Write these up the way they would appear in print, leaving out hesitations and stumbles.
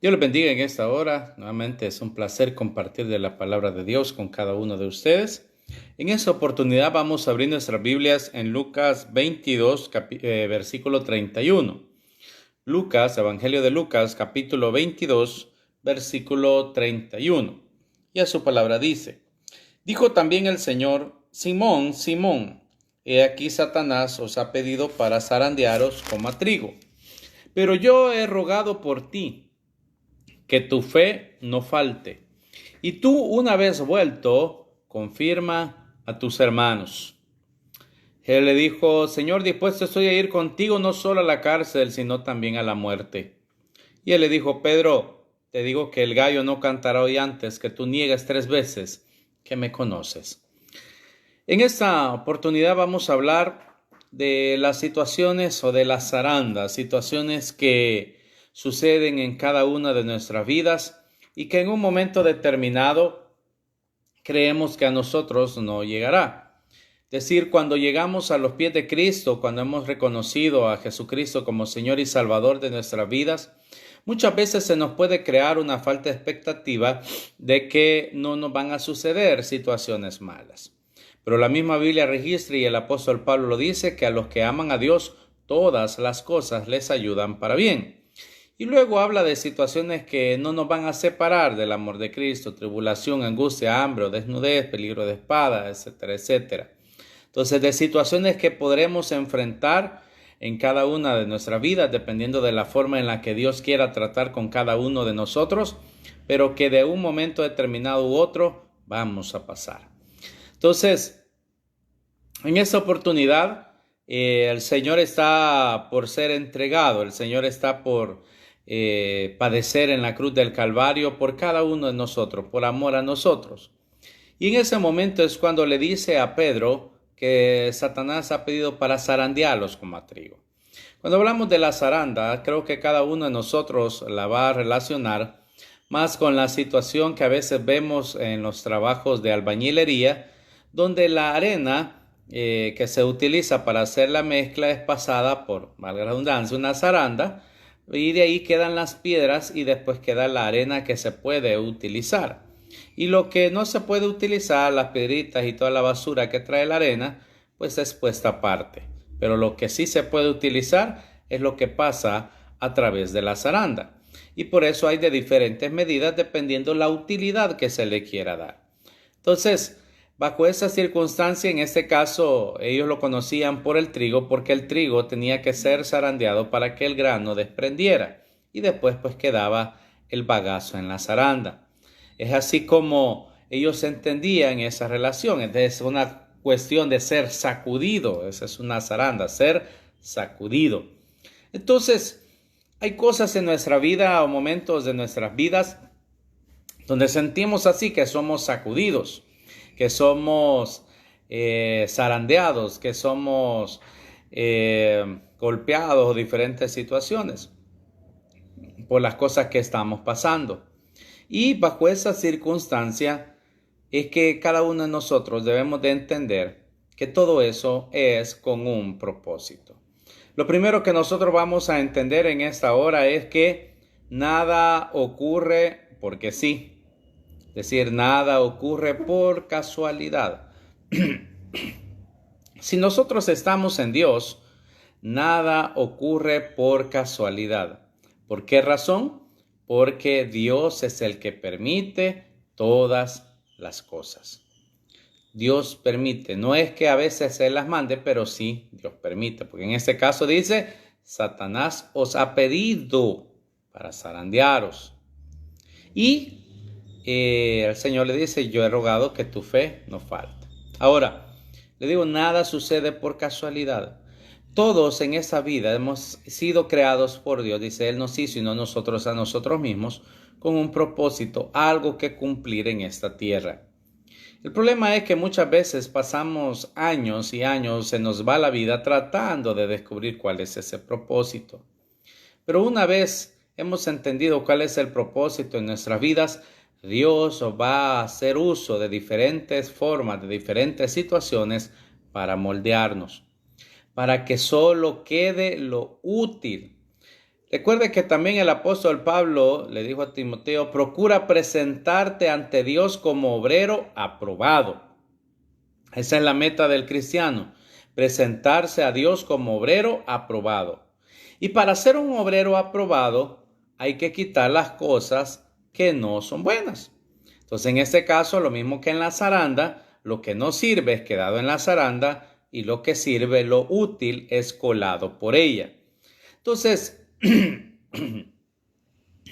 Dios les bendiga en esta hora. Nuevamente es un placer compartir de la palabra de Dios con cada uno de ustedes. En esta oportunidad vamos a abrir nuestras Biblias en Lucas 22, versículo 31. Lucas, Evangelio de Lucas, capítulo 22, versículo 31. Y a su palabra dice: Dijo también el Señor: Simón, Simón, he aquí Satanás os ha pedido para zarandearos como a trigo. Pero yo he rogado por ti, que tu fe no falte. Y tú, una vez vuelto, confirma a tus hermanos. Él le dijo: Señor, dispuesto estoy a ir contigo no solo a la cárcel, sino también a la muerte. Y él le dijo: Pedro, te digo que el gallo no cantará hoy antes que tú niegues 3 veces que me conoces. En esta oportunidad vamos a hablar de las situaciones o de las zarandas, situaciones que suceden en cada una de nuestras vidas y que en un momento determinado creemos que a nosotros no llegará. Es decir, cuando llegamos a los pies de Cristo, cuando hemos reconocido a Jesucristo como Señor y Salvador de nuestras vidas, muchas veces se nos puede crear una falta de expectativa de que no nos van a suceder situaciones malas. Pero la misma Biblia registra, y el apóstol Pablo lo dice, que a los que aman a Dios, todas las cosas les ayudan para bien. Y luego habla de situaciones que no nos van a separar del amor de Cristo: tribulación, angustia, hambre o desnudez, peligro de espada, etcétera, etcétera. Entonces, de situaciones que podremos enfrentar en cada una de nuestras vidas, dependiendo de la forma en la que Dios quiera tratar con cada uno de nosotros, pero que de un momento determinado u otro vamos a pasar. Entonces, en esta oportunidad, el Señor está por ser entregado, el Señor está por padecer en la cruz del Calvario por cada uno de nosotros, por amor a nosotros. Y en ese momento es cuando le dice a Pedro que Satanás ha pedido para zarandearlos como a trigo. Cuando hablamos de la zaranda, creo que cada uno de nosotros la va a relacionar más con la situación que a veces vemos en los trabajos de albañilería, donde la arena que se utiliza para hacer la mezcla es pasada por, valga la redundancia, una zaranda, y de ahí quedan las piedras y después queda la arena que se puede utilizar. Y lo que no se puede utilizar, las piedritas y toda la basura que trae la arena, pues es puesta aparte. Pero lo que sí se puede utilizar es lo que pasa a través de la zaranda. Y por eso hay de diferentes medidas dependiendo la utilidad que se le quiera dar. Entonces, bajo esa circunstancia, en este caso, ellos lo conocían por el trigo, porque el trigo tenía que ser zarandeado para que el grano desprendiera. Y después pues quedaba el bagazo en la zaranda. Es así como ellos entendían esa relación. Es una cuestión de ser sacudido. Esa es una zaranda, ser sacudido. Entonces, hay cosas en nuestra vida o momentos de nuestras vidas donde sentimos así, que somos sacudidos, que somos zarandeados, que somos golpeados o diferentes situaciones por las cosas que estamos pasando. Y bajo esa circunstancia es que cada uno de nosotros debemos de entender que todo eso es con un propósito. Lo primero que nosotros vamos a entender en esta hora es que nada ocurre porque sí. Es decir, nada ocurre por casualidad. Si nosotros estamos en Dios, nada ocurre por casualidad. ¿Por qué razón? Porque Dios es el que permite todas las cosas. Dios permite, no es que a veces se las mande, pero sí Dios permite, porque en este caso dice: Satanás os ha pedido para zarandearos. Y el Señor le dice: yo he rogado que tu fe no falte. Ahora, le digo, nada sucede por casualidad. Todos en esta vida hemos sido creados por Dios, dice Él nos hizo y no nosotros a nosotros mismos, con un propósito, algo que cumplir en esta tierra. El problema es que muchas veces pasamos años y años, se nos va la vida tratando de descubrir cuál es ese propósito. Pero una vez hemos entendido cuál es el propósito en nuestras vidas, Dios va a hacer uso de diferentes formas, de diferentes situaciones para moldearnos, para que solo quede lo útil. Recuerde que también el apóstol Pablo le dijo a Timoteo, procura presentarte ante Dios como obrero aprobado. Esa es la meta del cristiano, presentarse a Dios como obrero aprobado. Y para ser un obrero aprobado hay que quitar las cosas que no son buenas. Entonces, en este caso, lo mismo que en la zaranda, lo que no sirve es quedado en la zaranda y lo que sirve, lo útil, es colado por ella. Entonces,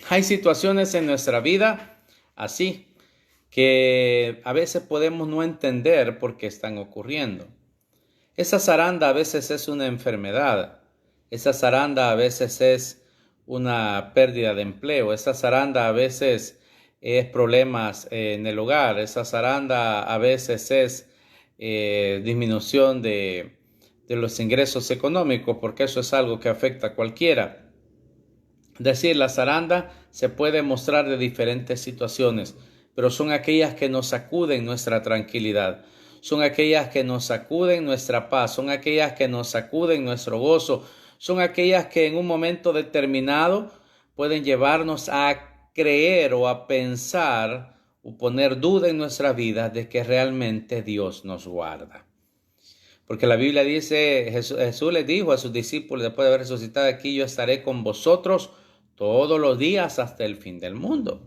hay situaciones en nuestra vida así que a veces podemos no entender por qué están ocurriendo. Esa zaranda a veces es una enfermedad. Esa zaranda a veces es una pérdida de empleo. Esa zaranda a veces es problemas en el hogar. Esa zaranda a veces es disminución de los ingresos económicos, porque eso es algo que afecta a cualquiera. Es decir, la zaranda se puede mostrar de diferentes situaciones, pero son aquellas que nos sacuden nuestra tranquilidad. Son aquellas que nos sacuden nuestra paz, son aquellas que nos sacuden nuestro gozo, son aquellas que en un momento determinado pueden llevarnos a creer o a pensar o poner duda en nuestra vida de que realmente Dios nos guarda. Porque la Biblia dice, Jesús les dijo a sus discípulos después de haber resucitado aquí, yo estaré con vosotros todos los días hasta el fin del mundo.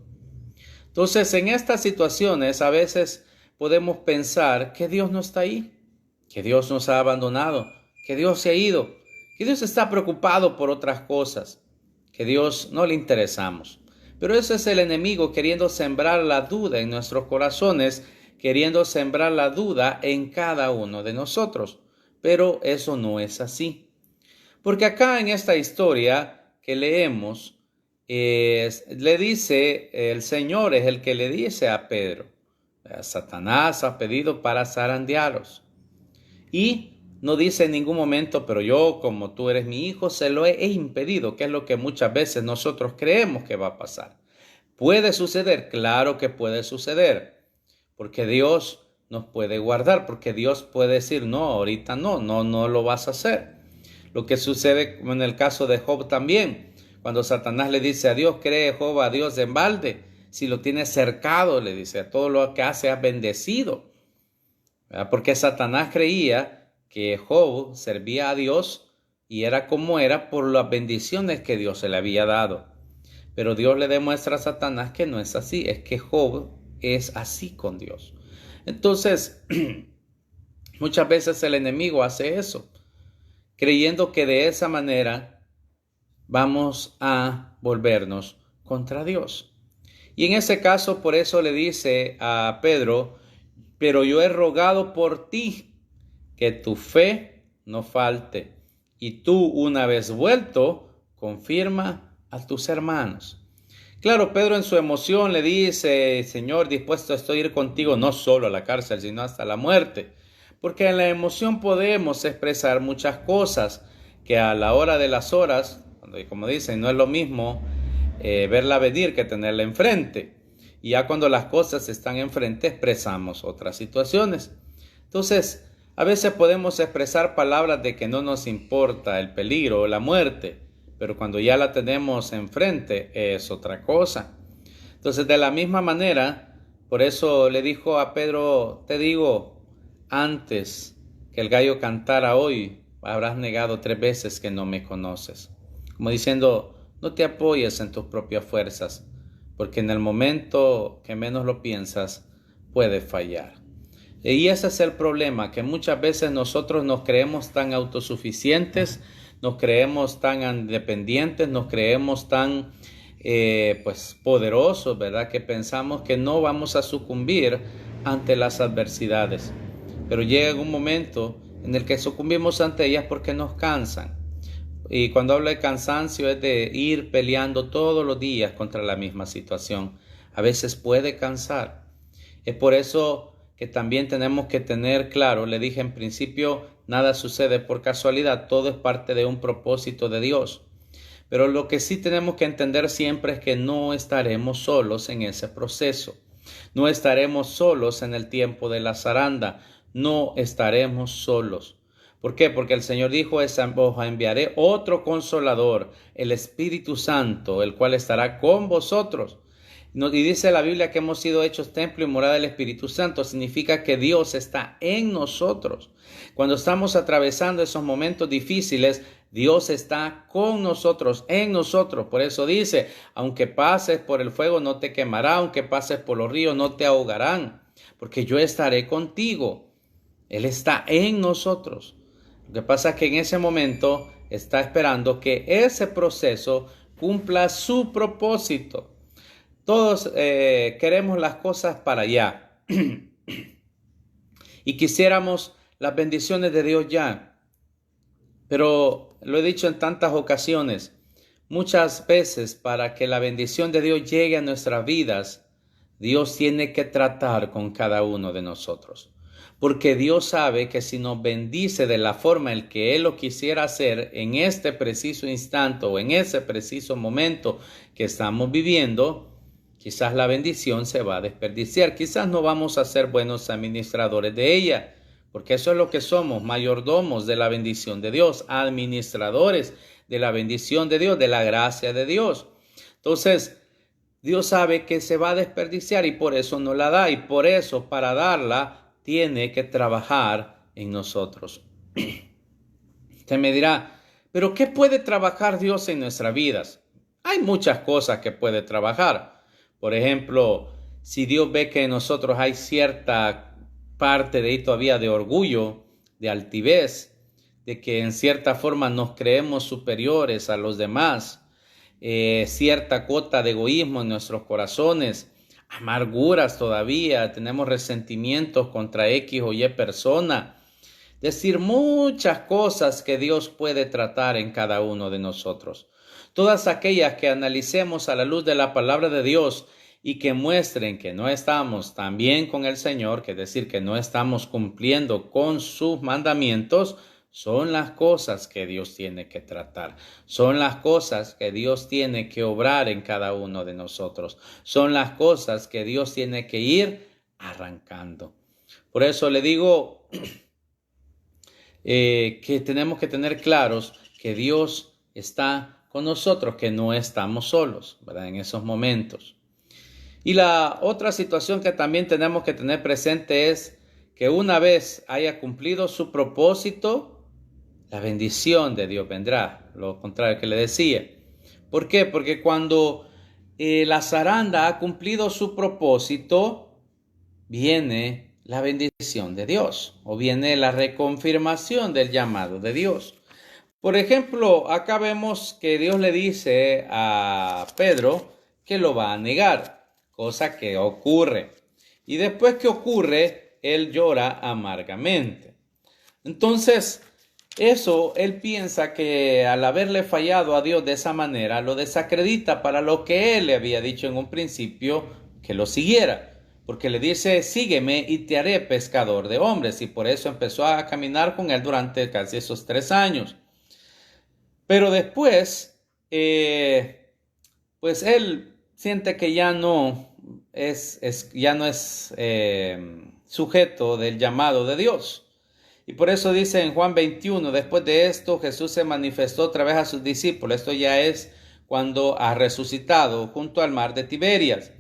Entonces, en estas situaciones a veces podemos pensar que Dios no está ahí, que Dios nos ha abandonado, que Dios se ha ido, que Dios está preocupado por otras cosas, que Dios no le interesamos. Pero ese es el enemigo queriendo sembrar la duda en nuestros corazones, queriendo sembrar la duda en cada uno de nosotros. Pero eso no es así. Porque acá en esta historia que leemos, le dice, el Señor es el que le dice a Pedro, Satanás ha pedido para zarandearos. Y no dice en ningún momento, pero yo, como tú eres mi hijo, se lo he impedido, que es lo que muchas veces nosotros creemos que va a pasar. ¿Puede suceder? Claro que puede suceder, porque Dios nos puede guardar, porque Dios puede decir, no, ahorita no lo vas a hacer. Lo que sucede en el caso de Job también, cuando Satanás le dice a Dios, ¿cree Job a Dios en balde? Si lo tienes cercado, le dice, a todo lo que hace has bendecido. ¿Verdad? Porque Satanás creía que Job servía a Dios y era como era por las bendiciones que Dios se le había dado. Pero Dios le demuestra a Satanás que no es así, es que Job es así con Dios. Entonces, muchas veces el enemigo hace eso, creyendo que de esa manera vamos a volvernos contra Dios. Y en ese caso, por eso le dice a Pedro, pero yo he rogado por ti que tu fe no falte, y tú, una vez vuelto, confirma a tus hermanos. Claro, Pedro en su emoción le dice, Señor, dispuesto estoy a ir contigo no solo a la cárcel, sino hasta la muerte. Porque en la emoción podemos expresar muchas cosas que a la hora de las horas, como dicen, no es lo mismo verla venir que tenerla enfrente. Y ya cuando las cosas están enfrente expresamos otras situaciones. Entonces, a veces podemos expresar palabras de que no nos importa el peligro o la muerte, pero cuando ya la tenemos enfrente es otra cosa. Entonces, de la misma manera, por eso le dijo a Pedro, te digo, antes que el gallo cantara hoy, habrás negado 3 veces que no me conoces. Como diciendo, no te apoyes en tus propias fuerzas, porque en el momento que menos lo piensas, puede fallar. Y ese es el problema, que muchas veces nosotros nos creemos tan autosuficientes, nos creemos tan independientes, nos creemos tan poderosos, ¿verdad? Que pensamos que no vamos a sucumbir ante las adversidades. Pero llega un momento en el que sucumbimos ante ellas porque nos cansan. Y cuando hablo de cansancio es de ir peleando todos los días contra la misma situación. A veces puede cansar. Es por eso que también tenemos que tener claro, le dije en principio, nada sucede por casualidad, todo es parte de un propósito de Dios. Pero lo que sí tenemos que entender siempre es que no estaremos solos en ese proceso. No estaremos solos en el tiempo de la zaranda. No estaremos solos. ¿Por qué? Porque el Señor dijo, os enviaré otro consolador, el Espíritu Santo, el cual estará con vosotros. Y dice la Biblia que hemos sido hechos templo y morada del Espíritu Santo. Significa que Dios está en nosotros. Cuando estamos atravesando esos momentos difíciles, Dios está con nosotros, en nosotros. Por eso dice, aunque pases por el fuego no te quemará, aunque pases por los ríos no te ahogarán, porque yo estaré contigo. Él está en nosotros. Lo que pasa es que en ese momento está esperando que ese proceso cumpla su propósito. Todos queremos las cosas para allá y quisiéramos las bendiciones de Dios ya. Pero lo he dicho en tantas ocasiones, muchas veces para que la bendición de Dios llegue a nuestras vidas, Dios tiene que tratar con cada uno de nosotros. Porque Dios sabe que si nos bendice de la forma en que Él lo quisiera hacer en este preciso instante o en ese preciso momento que estamos viviendo, quizás la bendición se va a desperdiciar. Quizás no vamos a ser buenos administradores de ella, porque eso es lo que somos, mayordomos de la bendición de Dios, administradores de la bendición de Dios, de la gracia de Dios. Entonces, Dios sabe que se va a desperdiciar y por eso no la da. Y por eso, para darla, tiene que trabajar en nosotros. Usted me dirá, ¿pero qué puede trabajar Dios en nuestras vidas? Hay muchas cosas que puede trabajar. Por ejemplo, si Dios ve que en nosotros hay cierta parte de ahí todavía de orgullo, de altivez, de que en cierta forma nos creemos superiores a los demás, cierta cuota de egoísmo en nuestros corazones, amarguras todavía, tenemos resentimientos contra X o Y persona, decir muchas cosas que Dios puede tratar en cada uno de nosotros. Todas aquellas que analicemos a la luz de la palabra de Dios y que muestren que no estamos tan bien con el Señor, que es decir, que no estamos cumpliendo con sus mandamientos, son las cosas que Dios tiene que tratar. Son las cosas que Dios tiene que obrar en cada uno de nosotros. Son las cosas que Dios tiene que ir arrancando. Por eso le digo que tenemos que tener claros que Dios está con nosotros, que no estamos solos, ¿verdad? En esos momentos. Y la otra situación que también tenemos que tener presente es que una vez haya cumplido su propósito, la bendición de Dios vendrá, lo contrario que le decía. ¿Por qué? Porque cuando la zaranda ha cumplido su propósito, viene la bendición de Dios o viene la reconfirmación del llamado de Dios. Por ejemplo, acá vemos que Dios le dice a Pedro que lo va a negar, cosa que ocurre. Y después que ocurre, él llora amargamente. Entonces, eso él piensa que al haberle fallado a Dios de esa manera, lo desacredita para lo que él le había dicho en un principio que lo siguiera. Porque le dice, sígueme y te haré pescador de hombres. Y por eso empezó a caminar con él durante casi esos 3 años. Pero después, pues él siente que ya no es sujeto del llamado de Dios. Y por eso dice en Juan 21, después de esto Jesús se manifestó otra vez a sus discípulos. Esto ya es cuando ha resucitado junto al mar de Tiberias.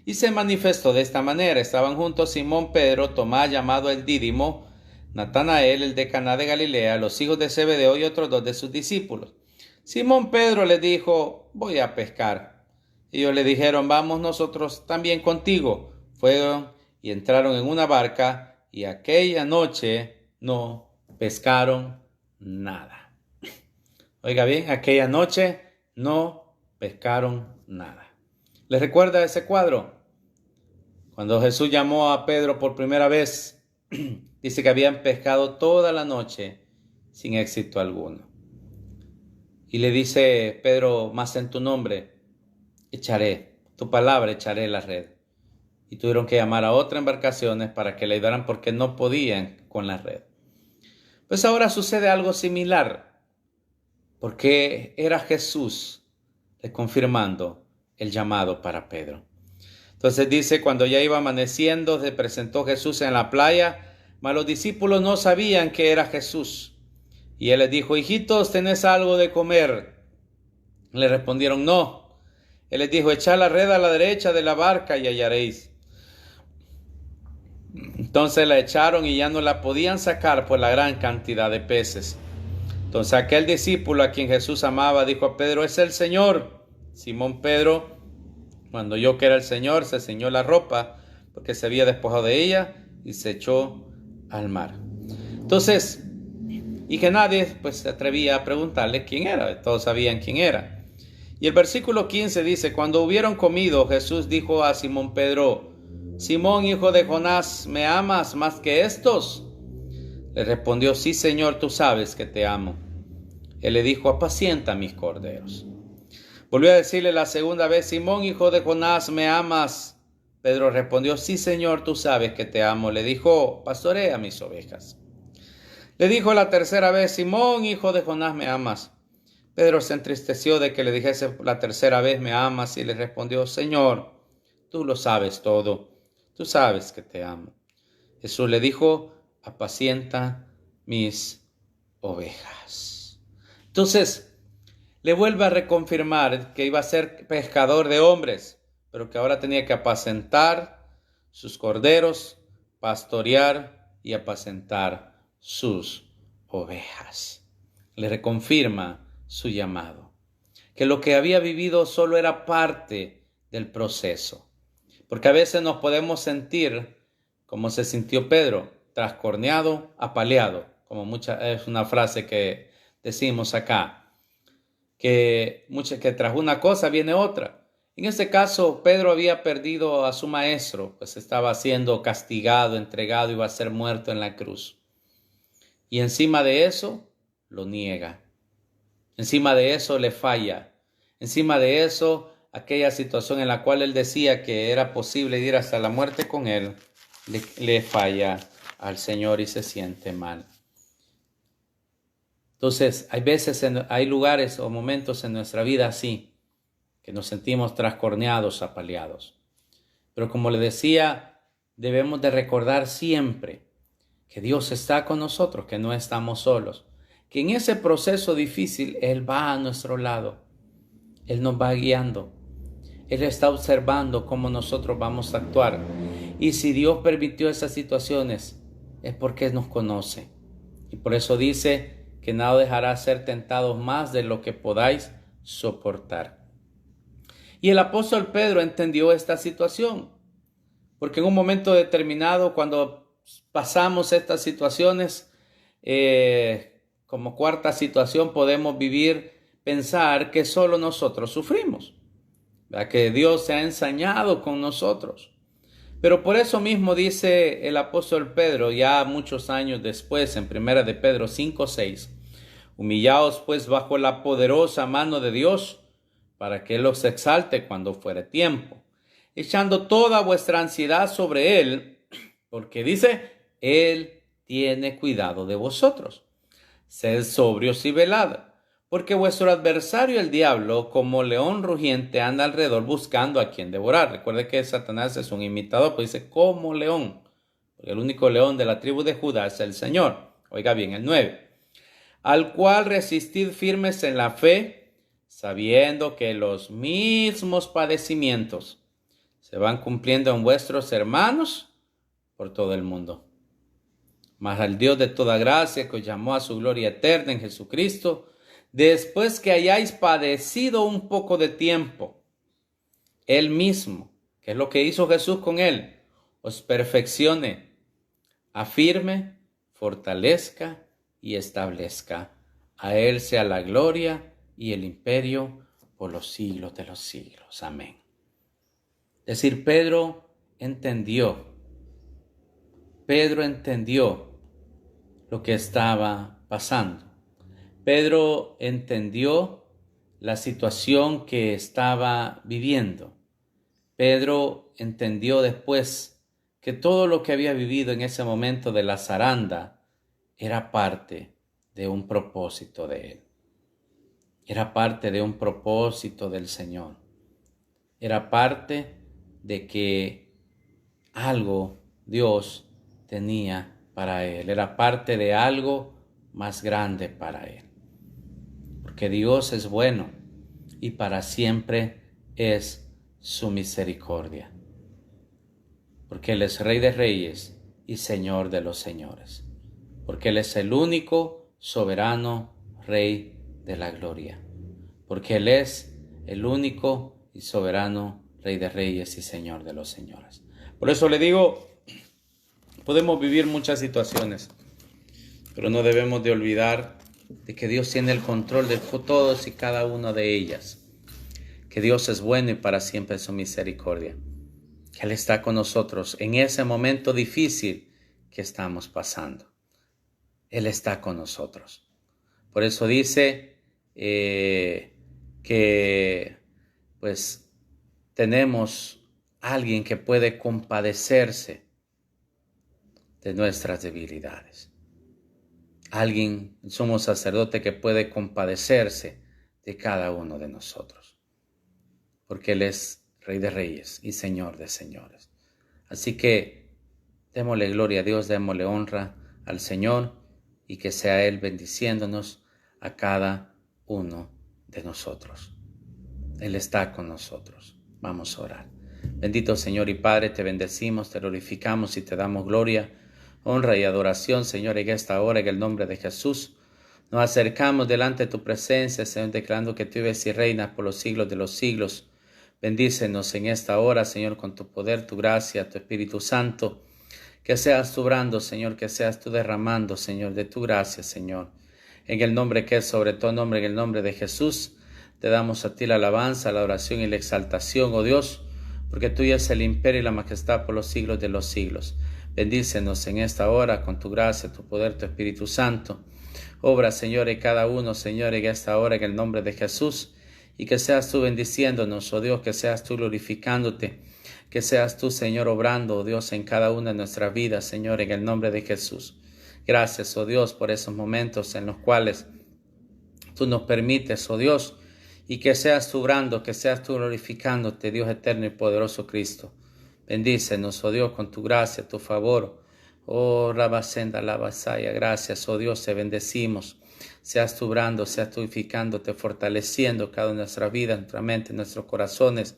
Y se manifestó de esta manera. Estaban juntos Simón Pedro, Tomás llamado el Dídimo, Natanael, el de Caná de Galilea, los hijos de Zebedeo y otros 2 de sus discípulos. Simón Pedro les dijo, voy a pescar. Ellos le dijeron, vamos nosotros también contigo. Fueron y entraron en una barca y aquella noche no pescaron nada. Oiga bien, aquella noche no pescaron nada. ¿Les recuerda ese cuadro? Cuando Jesús llamó a Pedro por primera vez, dice que habían pescado toda la noche sin éxito alguno. Y le dice Pedro, más en tu nombre echaré, tu palabra echaré la red. Y tuvieron que llamar a otras embarcaciones para que le ayudaran porque no podían con la red. Pues ahora sucede algo similar, porque era Jesús confirmando el llamado para Pedro. Entonces dice, cuando ya iba amaneciendo, se presentó Jesús en la playa, mas los discípulos no sabían que era Jesús. Y él les dijo: hijitos, ¿tenés algo de comer? Le respondieron: no. Él les dijo: echad la red a la derecha de la barca y hallaréis. Entonces la echaron y ya no la podían sacar por la gran cantidad de peces. Entonces aquel discípulo a quien Jesús amaba dijo a Pedro: es el Señor. Simón Pedro, cuando oyó que era el Señor, se ciñó la ropa porque se había despojado de ella y se echó al mar. Entonces, y que nadie pues se atrevía a preguntarle quién era, todos sabían quién era. Y el versículo 15 dice: cuando hubieron comido, Jesús dijo a Simón Pedro: Simón, hijo de Jonás, ¿me amas más que estos? Le respondió: sí, Señor, tú sabes que te amo. Él le dijo: apacienta mis corderos. Volvió a decirle la segunda vez: Simón, hijo de Jonás, ¿me amas? Pedro respondió: sí, Señor, tú sabes que te amo. Le dijo: pastorea mis ovejas. Le dijo la tercera vez: Simón, hijo de Jonás, ¿me amas? Pedro se entristeció de que le dijese la tercera vez: ¿me amas? Y le respondió: Señor, tú lo sabes todo. Tú sabes que te amo. Jesús le dijo: apacienta mis ovejas. Entonces, le vuelve a reconfirmar que iba a ser pescador de hombres, pero que ahora tenía que apacentar sus corderos, pastorear y apacentar sus ovejas. Le reconfirma su llamado, que lo que había vivido solo era parte del proceso, porque a veces nos podemos sentir como se sintió Pedro, trascorneado, apaleado, como es una frase que decimos acá, que tras una cosa viene otra. En este caso, Pedro había perdido a su maestro, pues estaba siendo castigado, entregado, iba a ser muerto en la cruz. Y encima de eso, lo niega. Encima de eso, le falla. Encima de eso, aquella situación en la cual él decía que era posible ir hasta la muerte con él, le falla al Señor y se siente mal. Entonces, hay lugares o momentos en nuestra vida así, que nos sentimos trascorneados, apaleados. Pero como le decía, debemos de recordar siempre que Dios está con nosotros, que no estamos solos, que en ese proceso difícil Él va a nuestro lado, Él nos va guiando, Él está observando cómo nosotros vamos a actuar. Y si Dios permitió esas situaciones, es porque Él nos conoce. Y por eso dice que nada dejará ser tentados más de lo que podáis soportar. Y el apóstol Pedro entendió esta situación, porque en un momento determinado, cuando pasamos estas situaciones, como cuarta situación, podemos pensar que solo nosotros sufrimos, ¿verdad? Que Dios se ha ensañado con nosotros. Pero por eso mismo dice el apóstol Pedro, ya muchos años después, en 1 de Pedro 5:6, humillaos pues bajo la poderosa mano de Dios, para que Él os exalte cuando fuere tiempo, echando toda vuestra ansiedad sobre Él, porque dice, Él tiene cuidado de vosotros. Sed sobrios y velad, porque vuestro adversario el diablo, como león rugiente, anda alrededor buscando a quien devorar. Recuerde que Satanás es un imitador, pues dice como león, porque el único león de la tribu de Judá es el Señor. Oiga bien, el 9. Al cual resistid firmes en la fe, sabiendo que los mismos padecimientos se van cumpliendo en vuestros hermanos por todo el mundo. Mas al Dios de toda gracia, que os llamó a su gloria eterna en Jesucristo, después que hayáis padecido un poco de tiempo, Él mismo, que es lo que hizo Jesús con Él, os perfeccione, afirme, fortalezca y establezca. A Él sea la gloria y el imperio por los siglos de los siglos. Amén. Es decir, Pedro entendió lo que estaba pasando. Pedro entendió la situación que estaba viviendo. Pedro entendió después que todo lo que había vivido en ese momento de la zaranda era parte de un propósito de Él. Era parte de un propósito del Señor. Era parte de que algo Dios tenía para él. Era parte de algo más grande para Él. Porque Dios es bueno y para siempre es su misericordia. Porque Él es Rey de Reyes y Señor de los señores. Porque Él es el único soberano Rey de la gloria. Porque Él es el único y soberano Rey de Reyes y Señor de los señores. Por eso le digo, podemos vivir muchas situaciones, pero no debemos de olvidar de que Dios tiene el control de todos y cada una de ellas. Que Dios es bueno y para siempre es su misericordia. Que Él está con nosotros en ese momento difícil que estamos pasando. Él está con nosotros. Por eso dice que pues tenemos alguien que puede compadecerse de nuestras debilidades. Alguien, el sumo sacerdote, que puede compadecerse de cada uno de nosotros. Porque Él es Rey de Reyes y Señor de señores. Así que démosle gloria a Dios, démosle honra al Señor y que sea Él bendiciéndonos a cada uno de nosotros. Él está con nosotros. Vamos a orar. Bendito Señor y Padre, te bendecimos, te glorificamos y te damos gloria, honra y adoración, Señor, en esta hora, en el nombre de Jesús. Nos acercamos delante de tu presencia, Señor, declarando que tú vives y reinas por los siglos de los siglos. Bendícenos en esta hora, Señor, con tu poder, tu gracia, tu Espíritu Santo. Que seas tú obrando, Señor, que seas tú derramando, Señor, de tu gracia, Señor. En el nombre que es sobre todo nombre, en el nombre de Jesús, te damos a ti la alabanza, la oración y la exaltación, oh Dios, porque tuya es el imperio y la majestad por los siglos de los siglos. Bendícenos en esta hora con tu gracia, tu poder, tu Espíritu Santo. Obra, Señor, en cada uno, Señor, en esta hora, en el nombre de Jesús, y que seas tú bendiciéndonos, oh Dios, que seas tú glorificándote, que seas tú, Señor, obrando, oh Dios, en cada una de nuestras vidas, Señor, en el nombre de Jesús. Gracias, oh Dios, por esos momentos en los cuales tú nos permites, oh Dios, y que seas tú obrando, que seas tú glorificándote, Dios eterno y poderoso Cristo. Bendícenos, oh Dios, con tu gracia, tu favor. Oh, Rabasenda, Labasaya, gracias, oh Dios, te bendecimos. Seas tú obrando, seas tú edificándote, fortaleciendo cada una de nuestras vidas, nuestra mente, nuestros corazones.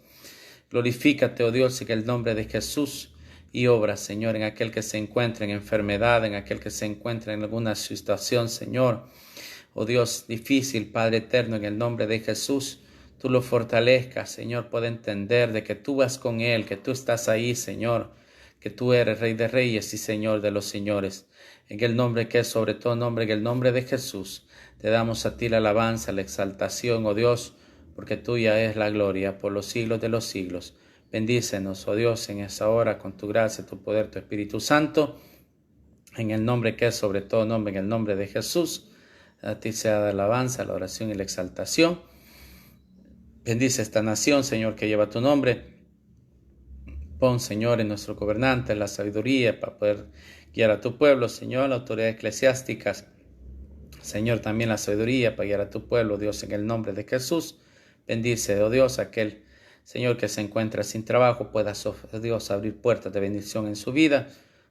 Glorifícate, oh Dios, en el nombre de Jesús y obra, Señor, en aquel que se encuentra en enfermedad, en aquel que se encuentra en alguna situación, Señor. Oh Dios, difícil, Padre eterno, en el nombre de Jesús, tú lo fortalezcas, Señor, puede entender de que tú vas con Él, que tú estás ahí, Señor, que tú eres Rey de Reyes y Señor de los señores. En el nombre que es sobre todo nombre, en el nombre de Jesús, te damos a ti la alabanza, la exaltación, oh Dios, porque tuya es la gloria por los siglos de los siglos. Bendícenos, oh Dios, en esa hora con tu gracia, tu poder, tu Espíritu Santo, en el nombre que es sobre todo nombre, en el nombre de Jesús. A ti sea la alabanza, la oración y la exaltación. Bendice esta nación, Señor, que lleva tu nombre. Pon, Señor, en nuestro gobernante la sabiduría para poder guiar a tu pueblo, Señor, la autoridad eclesiásticas. Señor, también la sabiduría para guiar a tu pueblo, Dios, en el nombre de Jesús. Bendice, oh Dios, aquel Señor que se encuentra sin trabajo, puedas, oh Dios, abrir puertas de bendición en su vida.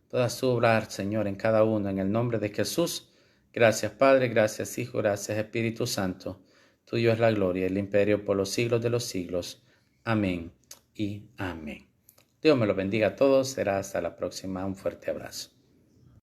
Puedas obrar, Señor, en cada uno, en el nombre de Jesús. Gracias, Padre, gracias, Hijo, gracias, Espíritu Santo. Tuyo es la gloria, el imperio por los siglos de los siglos. Amén y amén. Dios me lo bendiga a todos. Será hasta la próxima. Un fuerte abrazo.